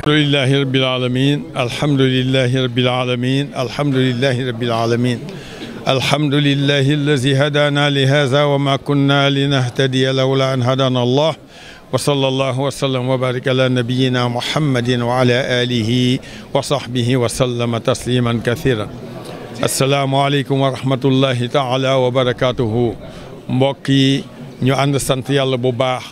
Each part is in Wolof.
لله رب العالمين الحمد لله رب العالمين الحمد لله رب العالمين الحمد لله الذي هدانا لهذا وما كنا لنهتدي لولا أن هدانا الله وصلى الله وسلم وبارك على نبينا محمد وعلى آله وصحبه وسلم تسليما كثيرا السلام عليكم ورحمة الله تعالى وبركاته mbokk yi ñu ànd sant yàlla bu baax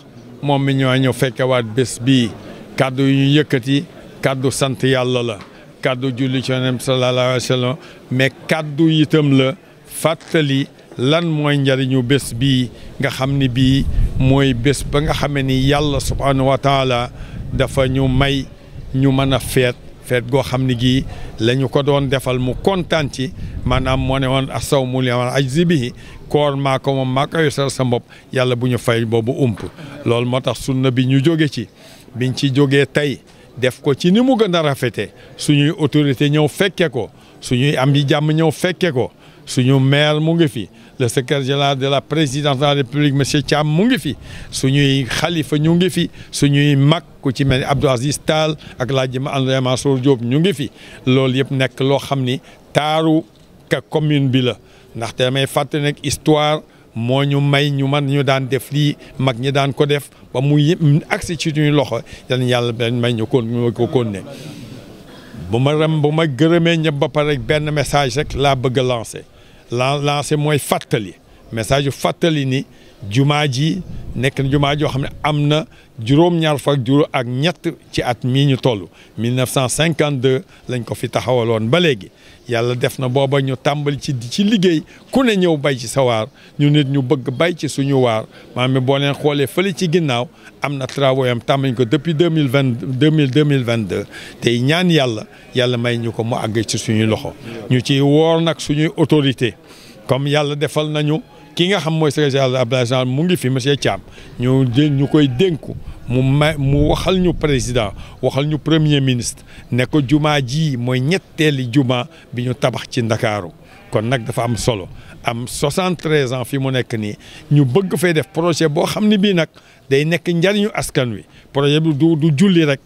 moom mi ñoo ñëw fekkewaat bés bii kaddu yu ñu yëkkati kaddu sant yàlla la kaddu julli ci Yonent bi sallallahu alayhi wa sallam mais kaddu itam la fàttali lan mooy njariñu bés bii nga xam ni bii mooy bés ba nga xamee ni yàlla subhanahu wa taala dafa ñu may ñu mën a feet goo xam ni gii la ñu ko doon defal mu kontaan ci maanaam moo ne woon as-sawmu liman ajzi bihi koor maa ko moom maa ko yosal sa bopp yàlla bu ñu fay boobu ump loolu moo tax sunna bi ñu jóge ci biñ ci jógee tey def ko ci ni mu gën a rafete suñuy autorité ñëw fekke ko suñuy am yi jàmm ñëw fekke ko suñu maire mu ngi fi le secrétaire général de la présidence de la république monsieur Thiam mu ngi fi suñuy xalifa ñu ngi fi suñuy mag ku ci mel ni Abdou Aziz Tall ak Laaji André Mansour Diop ñu ngi fi loolu yëpp nekk loo xam ni taaru ka commune bi la ndaxte damay fàttali nag histoire moo ñu may ñu man ñu daan def lii mag ñi daan ko def ba muy agsi ci suñuy loxo yàlla may ñu ko ne bu ma gërëmee ñëpp ba pare benn message rek laa bëgg a lancer mooy fàttali message yu fàttali ni jumaa ji nekk na jumaa joo xam ne am na juróom-ñaar fukk ak ñett ci at mii ñu toll 1952 lañ ko fi taxawaloon ba léegi yàlla def na booba ñu tàmbali ci liggéey ku ne ñëw bay ci sa waar ñu nit ñu bëgg bay ci suñu waar maanaam boo leen xoolee fële ci ginnaaw am na travaux yam tàmbali ko depuis 2022 tey ñaan yàlla may ñu ko mu àgg ci suñuy loxo ñu ci woor nag suñuy autorité comme yàlla defal nañu ki nga xam mooy secrétaire Abdoulaye mu ngi fi monsieur Thiam ñu koy dénku mu waxal ñu président waxal ñu premier ministre ne ko jumaa ji mooy ñetteeli jumaa bi ñu tabax ci Ndakaaru kon nag dafa am solo am 73 ans fi mu nekk nii ñu bëgg fay def projet boo xam ne bii nag day nekk njariñu askan wi projet bi du julli rek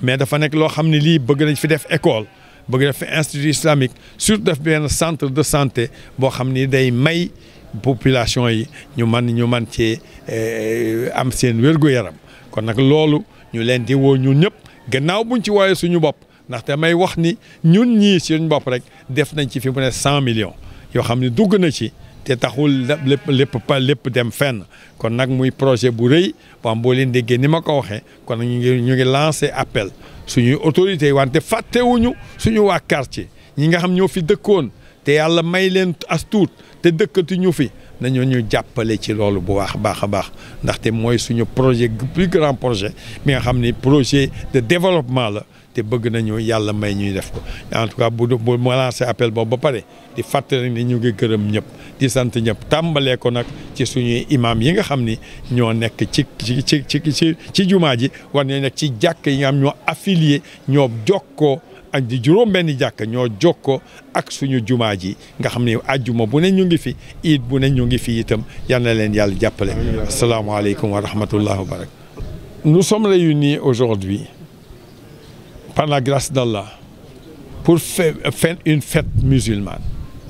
mais dafa nekk loo xam ne lii bëgg nañ fi def école bëgg def fi institut islamique surtout def benn centre de santé boo xam ni day may population yi ñu man ci am seen wér-gu-yaram kon nag loolu ñu leen di woo ñun ñëpp gannaaw buñ ci wooyee suñu bopp ndaxte may wax ni ñun ñii suñu bopp rek def nañ ci fi mu ne 100 millions yoo xam ne dugg na ci te taxul lépp dem fenn kon nag muy projet bu rëy boo leen déggee ni ma ko waxee kon nag ñu ngi lancé appel suñuy autorités yi wante fàttewuñu suñu waa quartier ñi nga xam ñoo fi dëkkoon te yàlla may leen as tuut te dëkkatu ñu fi nañoo ñu jàppale ci loolu bu baax a baax ndaxte mooy suñu projet plus grand projet bi nga xam ni projet de développement la te bëgg nañu yàlla may ñuy def ko en tout cas bu ma lancé appel boobu ba pare di fàttali ni ñu ngi gërëm ñëpp di sant ñëpp tàmbalee ko nag ci suñuy imam yi nga xam ni ñoo nekk ci jumaa ji war nañ nekk ci jàkk yi nga xam ñoo affilié ñoo jokkoo ak di juróom benn jàkk ñoo jokkoo ak suñu jumaa ji nga xam ne àjjuma bu ne ñu ngi fi iid bu ne ñu ngi fi itam yal na leen yàlla jàppale asalaamaaleykum wa rahmatullah wa barakatuh. Nous sommes réunis aujourd'hui par la grâce d'Allah pour faire une fête musulmane.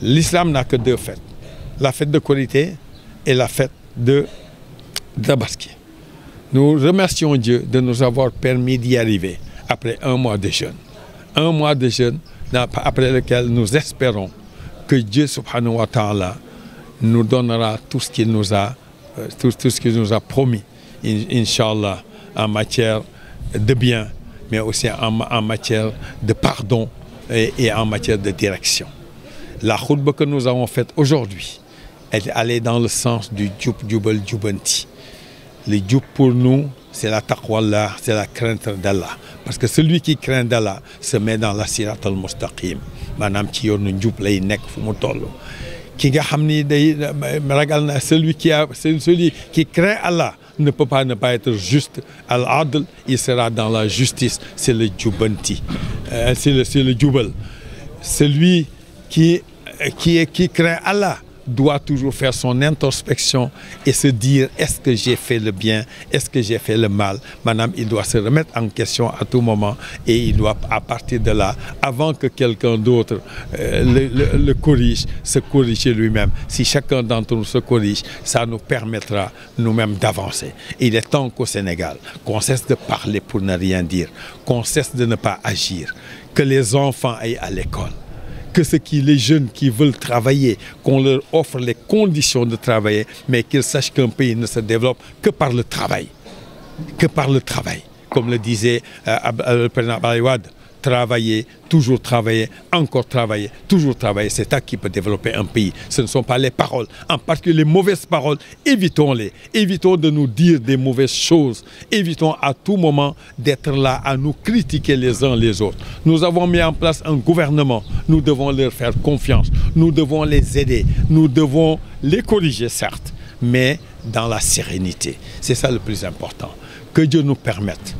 L'islam n'a que deux fêtes, la fête de Korité et la fête de Tabaski. Nous remercions Dieu de nous avoir permis d'y arriver après un mois de jeûne. Un mois de jeûne après lequel nous espérons que Dieu subhanahu wa ta'ala nous donnera tout ce qu'il nous a promis, Inch'Allah, en matière de bien, mais aussi en matière de pardon et en matière de direction. La khutba que nous avons faite aujourd'hui, elle allait dans le sens du djub, djubal, djubanti. Le djub pour nous, c'est la taqwallah, c'est la crainte d'Allah. Parce que celui qui craint d'Allah se met dans la sirat al-mustaqim. Maanaam ci yoonu njub lay nekk fu mu toll. Ki nga xam ni day ragal na celui qui craint Allah ne peut pas ne pas être juste. Al-adl, il sera dans la justice. C'est le djubanti. C'est le djubal. Celui qui craint Allah doit toujours faire son introspection et se dire est-ce que j'ai fait le bien, est-ce que j'ai fait le mal. Madame, il doit se remettre en question à tout moment et il doit, à partir de là, avant que quelqu'un d'autre le corrige, se corriger lui-même. Si chacun d'entre nous se corrige, ça nous permettra nous-mêmes d'avancer. Il est temps qu'au Sénégal, qu'on cesse de parler pour ne rien dire, qu'on cesse de ne pas agir, que les enfants aillent à l'école. Que les jeunes qui veulent travailler, qu'on leur offre les conditions de travailler, mais qu'ils sachent qu'un pays ne se développe que par le travail. Que par le travail. Comme le disait le président Abdoulaye Wade, travailler, toujours travailler, encore travailler, toujours travailler. C'est ça qui peut développer un pays. Ce ne sont pas les paroles. En particulier les mauvaises paroles, évitons-les. Évitons de nous dire des mauvaises choses. Évitons à tout moment d'être là à nous critiquer les uns les autres. Nous avons mis en place un gouvernement. Nous devons leur faire confiance. Nous devons les aider. Nous devons les corriger, certes, mais dans la sérénité. C'est ça le plus important. Que Dieu nous permette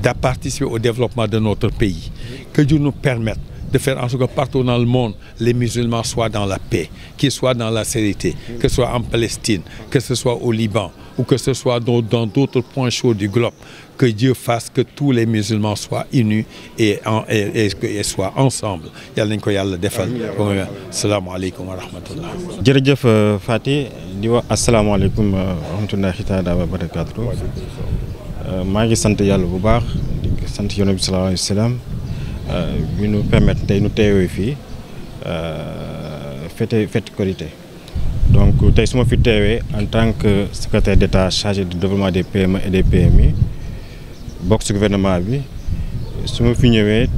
de participer au développement de notre pays. Que Dieu nous permette de faire en sorte que partout dans le monde, les musulmans soient dans la paix, qu'ils soient dans la sérénité, que ce soit en Palestine, que ce soit au Liban, ou que ce soit dans d'autres points chauds du globe. Que Dieu fasse que tous les musulmans soient unis et soient ensemble. Yàlla nañ ko Yàlla defal. Assalamu alaikum wa rahmatullah. Jërëjëf Fati di wax assalamu alaikum wa rahmatullahi taala wa barakatuh. Maa ngi sant Yàlla bu baax di sant Yonent bi sallallahu alayhi wa sallam bi ñu permettre tey ñu teewee fii fête Korité. Donc tey su ma fi teewee en tant que secrétaire d'État chargé du développement des PME et des PMI bokk ci gouvernement bi su ma fi ñëwee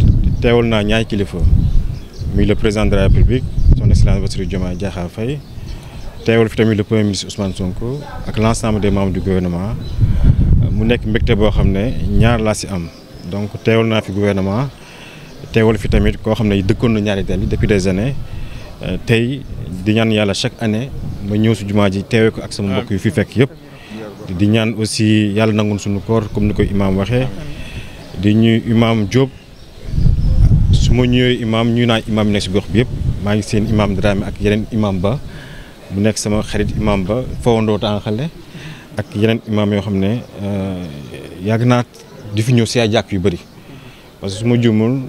teewal naa ñaari kilifa muy le président de la République son excellence Bassirou Diomaye Diakhar Faye teewal fi tamit le premier ministre Ousmane Sonko ak l'ensemble des membres du gouvernement. Mu nekk mbégte boo xam ne ñaar laa ci am donc teewal naa fi gouvernement teewal fi tamit koo xam ne dëkkoon na ñaari tel depuis des années tey di ñaan yàlla chaque année ma ñëw ci jumaa ji teewee ko ak sama mbokk yu fi fekk yëpp di ñaan aussi yàlla nangul suñu koor comme ni ko imam waxee di ñuy imam Diop su ma ñëwee imam ñu naa imam yi nekk ci gox bi yëpp maa ngi seen imam Dramé ak yeneen imam ba mu nekk sama xarit imam ba fawandoo temps xale ak yeneen imam yoo xam ne yàgg naa di fi ñëw ci ay jàkk yu bëri parce que su ma juumul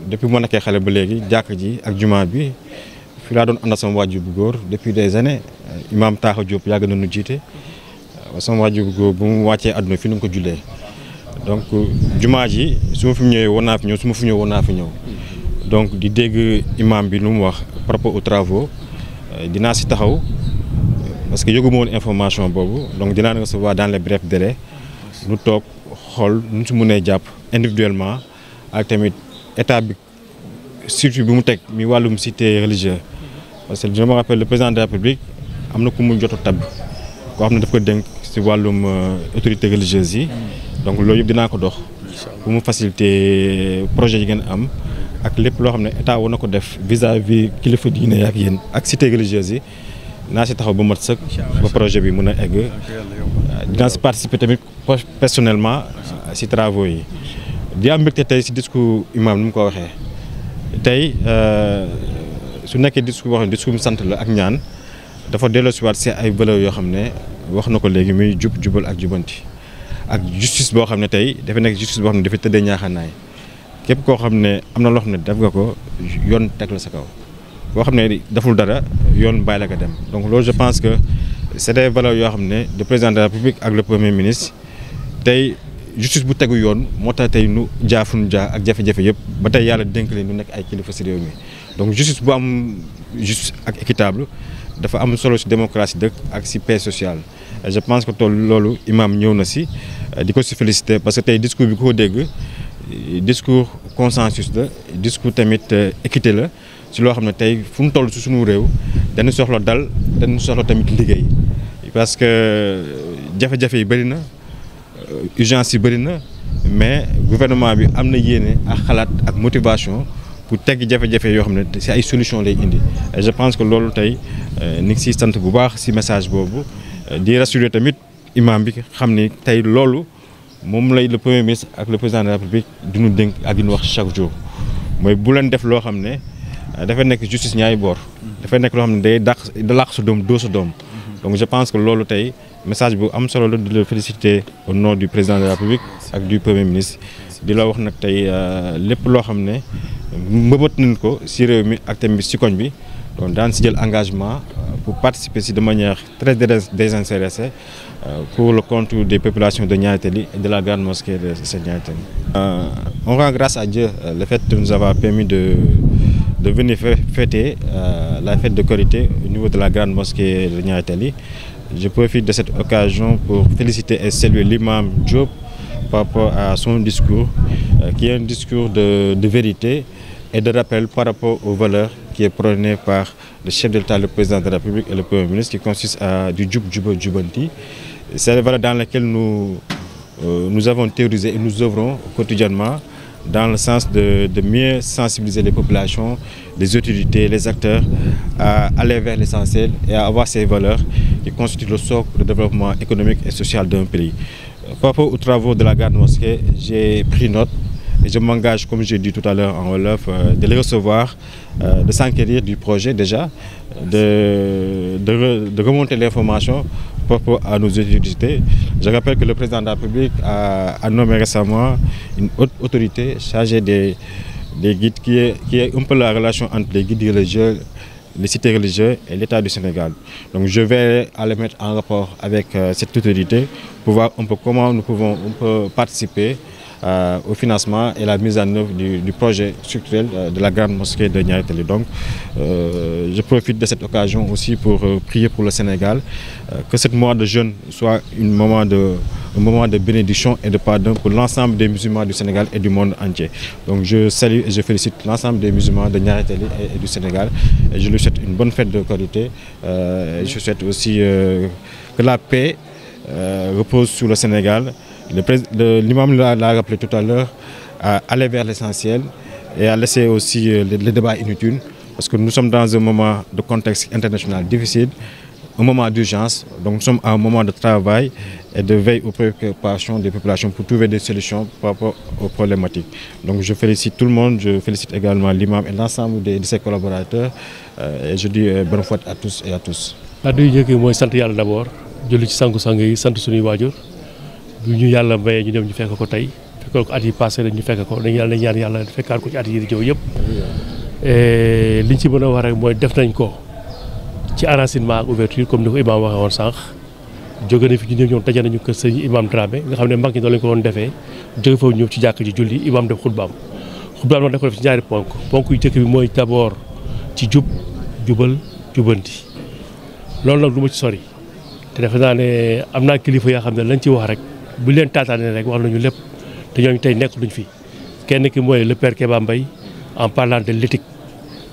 depuis ma nekkee xale ba léegi jàkk ji ak jumaa bi fi laa doon ànd sama waajur bu góor depuis des années imam Taaxa Diop yàgg na nu jiite sama waajur bu góor bu mu wàccee àdduna fi nu ko jullee donc jumaa ji su ma fi ñëwee woon naa fi ñëw su ma fi ñëw woon naa fi ñëw donc di dégg imam bi lu mu wax par rapport aux travaux dinaa ci taxaw. Parce que yëguma woon information boobu donc dinaa recevoir dans les brefs délais ñu toog xool nu ci mënee jàpp individuellement ak tamit état bi surtout bi mu teg mi wàllum cité religieux parce que je me rappelle le président de la République am na ku mu jot a tabb koo xam ne daf ko dénk ci wàllum autorité religieuse yi donc loolu yëpp dinaa ko dox pour mu faciliter projet yi ngeen am ak lépp loo xam ne état war na ko def vis-à-vis kilifa diine ak yéen ak cité religieuse yi. Naa ci taxaw ba mat sëkk ba projet bi mën a egg dinaa ci participer tamit personnellement ci travaux yi di am mbégte tey ci discours imam ni mu ko waxee tey su nekkee discours boo xam ne discours mu sant la ak ñaan dafa delloosiwaat ci ay valeurs yoo xam ne wax na ko léegi muy jubal ak jubanti ak justice boo xam ne tey dafa nekk justice boo xam ne dafa tëddee ñaaxanaay képp koo xam ne am na loo xam ne def nga ko yoon teg la sa kaw. boo xam ne deful dara yoon bàyyi la ko dem donc loolu je pense que c'est des valeurs yoo xam ne le président de la République ak le premier ministre tey justice bu tegu yoon moo tax tey nu jaafuñu ak jafe-jafe yëpp ba tey yàlla dénk leen nu nekk ay kilifa ci réew mi donc justice bu am juste ak équitable dafa am solo ci démocratie dëkk ak ci paix sociale et je pense que tool loolu imam ñëw na ci di ko ci féliciter parce que tey discours bi ko dégg discours consensus la discours tamit équité la ci loo xam ne tey fu mu toll ci suñu réew dañu soxla dal dañu soxla tamit liggéey parce que jafe-jafe yi bëri na urgence yi bëri na mais gouvernement bi am na yéene ak xalaat ak motivation pour tegg jafe-jafe yoo xam ne ci ay solution lay indi et je pense que loolu tey ni ngi ciy sant bu baax ci message boobu di rassurer tamit imam bi xam ni tey loolu moom lay le premier ministre ak le président de la République duñu dénk ak duñu wax chaque jour mooy bu leen def loo xam ne dafay nekk justice ñaari boor. dafay nekk loo xam ne day làq sa doom doo sa doom. donc je pense que loolu tey message bu am solo la di la féliciter au nom du président de la République ak du premier ministre di la wax nag tey lépp loo xam ne mëbët nañ ko si réew mi ak tamit si koñ bi donc daan si jël engagement pour participer si de manière très désintéressée pour le compte des populations de Niary Tally et de la grande mosquée de Niary Tally. On rend grâce à Dieu le fait de nous avoir permis de venir fêter la fête de Korité au niveau de la grande mosquée de Niary Tally. Je profite de cette occasion pour féliciter et saluer l'imam Diop par rapport à son discours, qui est un discours de vérité et de rappel par rapport aux valeurs qui est prôné par le chef de l'État, le président de la République et le Premier ministre, qui consiste à du jub juba jubanti. C'est les valeurs dans lesquelles nous avons théorisé et nous œuvrons quotidiennement dans le sens de mieux sensibiliser les populations, les autorités, les acteurs à aller vers l'essentiel et à avoir ces valeurs qui constituent le socle de développement économique et social d'un pays. Par rapport aux travaux de la grande mosquée, j'ai pris note et je m'engage, comme j'ai dit tout à l'heure en wolof, de les recevoir, de s'enquérir du projet déjà, de remonter l'information par rapport à nos autorités. Je rappelle que le président de la République a nommé récemment une haute autorité chargée des guides qui est un peu la relation entre les guides religieux, les cités religieuses et l'État du Sénégal. Donc je vais aller mettre en rapport avec cette autorité pour voir un peu comment on peut participer au financement et la mise en œuvre du projet structurel de la grande mosquée de Niary Tally. Donc je profite de cette occasion aussi pour prier pour le Sénégal, que ce mois de jeûne soit un moment de bénédiction et de pardon pour l'ensemble des musulmans du Sénégal et du monde entier. Donc je salue et je félicite l'ensemble des musulmans de Niary Tally et du Sénégal. Et je lui souhaite une bonne fête de Korité. Je souhaite aussi que la paix repose sur le Sénégal. L'imam l'a rappelé tout à l'heure, à aller vers l'essentiel et à laisser aussi les débats inutiles, parce que nous sommes dans un moment de contexte international difficile, un moment d'urgence, donc nous sommes à un moment de travail et de veille aux préoccupations des populations pour trouver des solutions par rapport aux problématiques. Donc je félicite tout le monde, je félicite également l'imam et l'ensemble de ses collaborateurs et je dis bonne fête à tous et à tous. kàddu yi njëkk yi mooy sant yàlla d'abord julli ci sangu-sang yi sant suñuy waajur bu ñu yàlla mayee ñu dem ñu fekk ko tey fekkoon ko at yi passé ñu fekk ko dañu ñaan yàlla fekkaat ko ci at yi di ñëw yëpp liñ ci mën a wax rek mooy def nañ ko ci enracinement ak ouverture comme ni ko imam waxee woon sànq jóge na fi ñu ñëw daje nañu kër sëñ imam Dramé nga xam ne mag ñi doon lañ ko doon defee jóge foofu ñëw ci jàkk ji julli imam def xutbaam nag def ko def ci ñaari ponk yu jëkk bi mooy d'abord ci jubal jubanti loolu nag du ma ci sori te defe naa ne am naa kilifa yoo xam ne lañ ci wax rek bu leen taataanee rek wax nañu lépp te ñooñu tey nekk luñ fi kenn ki mooy le père Kéba Mbaye en parlant de l'éthique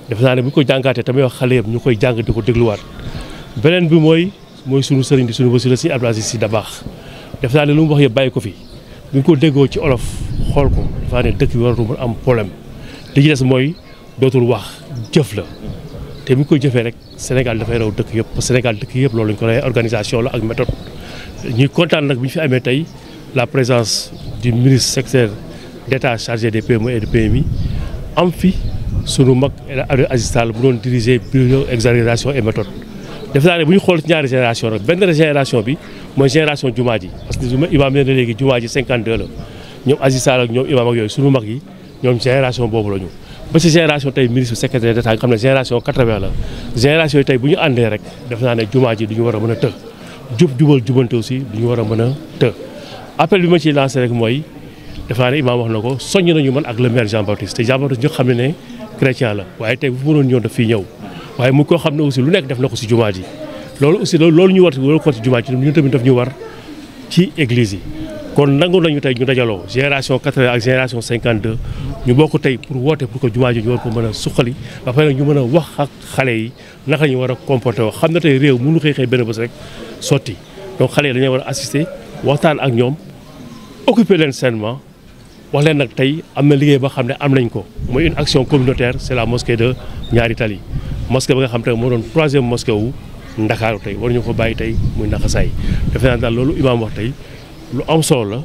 defe naa ne bu ñu ko jàngaatee tamit wax xale yëpp ñu koy jàng di ko dégluwaat beneen bi mooy sunu sëriñ di sunu wasila Sëriñ Abdou Aziz Sy Dabakh defe naa ne lu mu wax yëpp bàyyi ko fi bu ñu ko déggoo ci olof xool ko defe naa ne dëkk bi waratu am problème li ci des mooy dootul wax jëf la te bu ñu koy jëfee rek Sénégal dafay raw dëkk yëpp parce que Sénégal dëkk yëpp loolu lañ ko lay organisation la ak méthode ñuy kontaan nag bi ñu fi amee tey la présence du ministre secrétaire d'État chargé des PME et de PMI am fi sunu mag Abdou Aziz Tall bu doon diriger bureau organisation et méthode def naa ne bu ñu xool ci ñaari génération rek benn génération bi mooy génération jumaa ji parce que imaam nee na léegi jumaa ji 52 la ñoom Aziz Tall ak ñoom imaam ak yooyu sunu mag yi ñoom génération boobu la ñu ba ci génération tey ministre secrétaire d'État nga xam ne génération 80 la génération yi tey bu ñu àndee rek def naa ne jumaa ji du ñu war a mën a të jubal jubante aussi du ñu war a mën a të appel bi ma ciy lancé rek mooy def naa ne imaam wax na ko soññ nañu man ak le maire Jean Baptiste te Jean Baptiste ñu xam ne chrétien la waaye tey bu mënoon ñëw daf fii ñëw waaye mu koo xam ne aussi lu nekk def na ko si jumaa ji loolu aussi loolu ñu war ko ci jumaa ji ñun tamit daf ñu war ci église yi kon nangu nañu tey ñu dajaloo génération 80 ak génération 52 ñu bokk tey pour woote pour que jumaa ji ñu war ko mën a suqali ba pare ñu mën a wax ak xale yi naka ñu war a comporté woo xam na tey réew mënu xëy benn bés rek sotti donc xale yi dañoo war a assister waxtaan ak ñoom occuper leen sainement wax leen nag tey am na liggéey ba xam ne am nañ ko mooy une action communautaire c'est la mosquée de Niary Tally mosquée ba nga xam te moo doon 3e mosquée wu Ndakaaru tey war ñu ko bàyyi tey muy naxasaay defe naa daal loolu imaam wax tey lu am solo la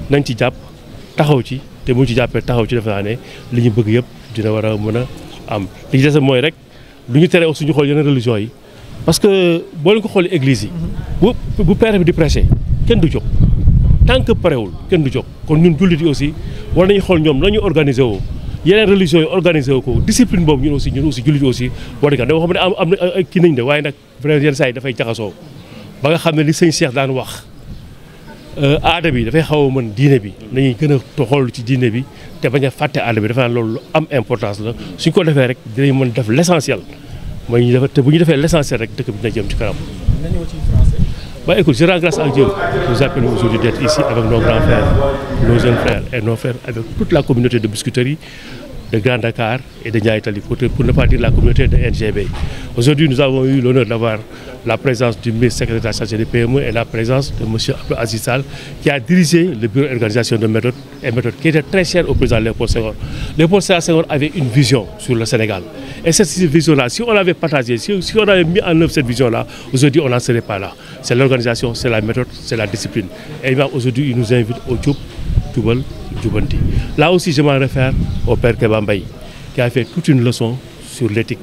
nañ ci jàpp taxaw ci te bu ñu ci jàppee taxaw ci defe naa ne li ñu bëgg yëpp dina war a mën a am li ci des mooy rek lu ñu tere aussi ñu xool yeneen religion yi parce que boo leen ko xoolee église yi bu père bi di prêcher kenn du jóg tant que parewul kenn du jóg kon ñun jullit yi aussi war nañu xool ñoom nañu organiser woo yeneen religion yi organiser woo ko discipline boobu ñun aussi jullit yi aussi war nañu ko dama xam ne am na kii nañ de waaye nag vraiment yenn saa yi dafay jaxasoo ba nga xam ne li sëñ Cheikh daan wax aada bi dafay xaw a mën diine bi nañuy gën a xool ci diine bi te bañ a fàtte aada bi dafa naan loolu lu am importance la suñ ko defee rek dinañ mën def l' essentiel mooy ñu def te bu ñu defee l' essentiel rek dëkk bi dina jëm ci kanam. Bah écoute, je rends grâce à Dieu. Nous appelons aujourd'hui d'être ici avec nos grands frères, nos jeunes frères et nos frères, avec toute la communauté de Biscuiterie, de Grand Dakar et de Niayes Tally, pour ne pas dire la communauté de NGB. Aujourd'hui, nous avons eu l'honneur d'avoir la présence du ministre secrétaire chargé des PME et la présence de M. Abdou Aziz Sall, qui a dirigé le bureau d'organisation de méthode, qui était très cher au président Léopold Senghor. Léopold Senghor avait une vision sur le Sénégal. Et cette vision-là, si on l'avait partagée, si on avait mis en œuvre cette vision-là, aujourd'hui, on n'en serait pas là. C'est l'organisation, c'est la méthode, c'est la discipline. Et aujourd'hui, il nous invite au Djoub, Djoubal, Djoubanti. Là aussi, je m'en réfère au père Keba Mbaye, qui a fait toute une leçon sur l'éthique.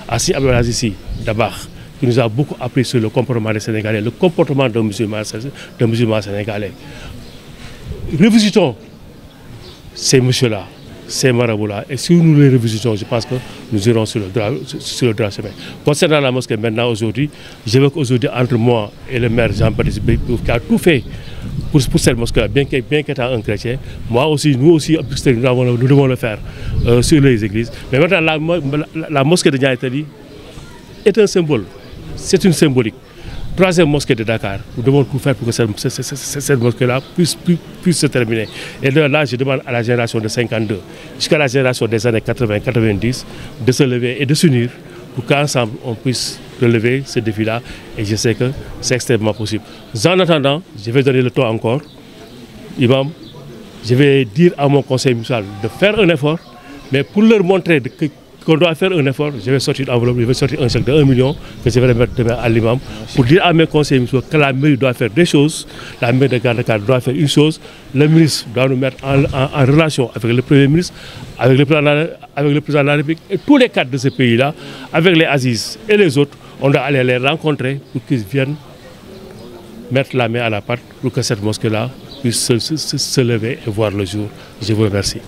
Assis Abdou Aziz Dabakh, qui nous a beaucoup appris sur le comportement des Sénégalais, le comportement d'un musulman sénégalais. Revisitons ces messieurs-là, ces marabouts-là, et si nous les revisitons, je pense que nous irons sur le droit chemin. Concernant la mosquée, maintenant, aujourd'hui, j'évoque aujourd'hui entre moi et le maire Jean-Baptiste Beykouf, qui a tout fait pour cette mosquée, bien qu'étant un chrétien. Moi aussi, nous aussi, nous devons le faire sur les églises. Mais maintenant, la mosquée de Niayes Tally est un symbole, c'est une symbolique. Troisième mosquée de Dakar, nous devons tout faire pour que cette mosquée-là puisse se terminer. Et là, je demande à la génération de 52, jusqu'à la génération des années 80-90, de se lever et de s'unir pour qu'ensemble, on puisse relever ce défi-là. Et je sais que c'est extrêmement possible. En attendant, je vais donner le temps encore. Imam, je vais dire à mon conseil municipal de faire un effort, mais pour leur montrer qu'on doit faire un effort, je vais sortir une enveloppe, je vais sortir un chèque de 1 million que je vais remettre demain à l'imam pour dire à mes conseillers municipaux que la mairie doit faire des choses, la mairie de Grand Dakar doit faire une chose, le ministre doit nous mettre en relation avec le Premier ministre, avec le président de la République et tous les cadres de ce pays-là, avec les Aziz et les autres, on doit aller les rencontrer pour qu'ils viennent mettre la main à la pâte pour que cette mosquée-là puisse se lever et voir le jour. Je vous remercie.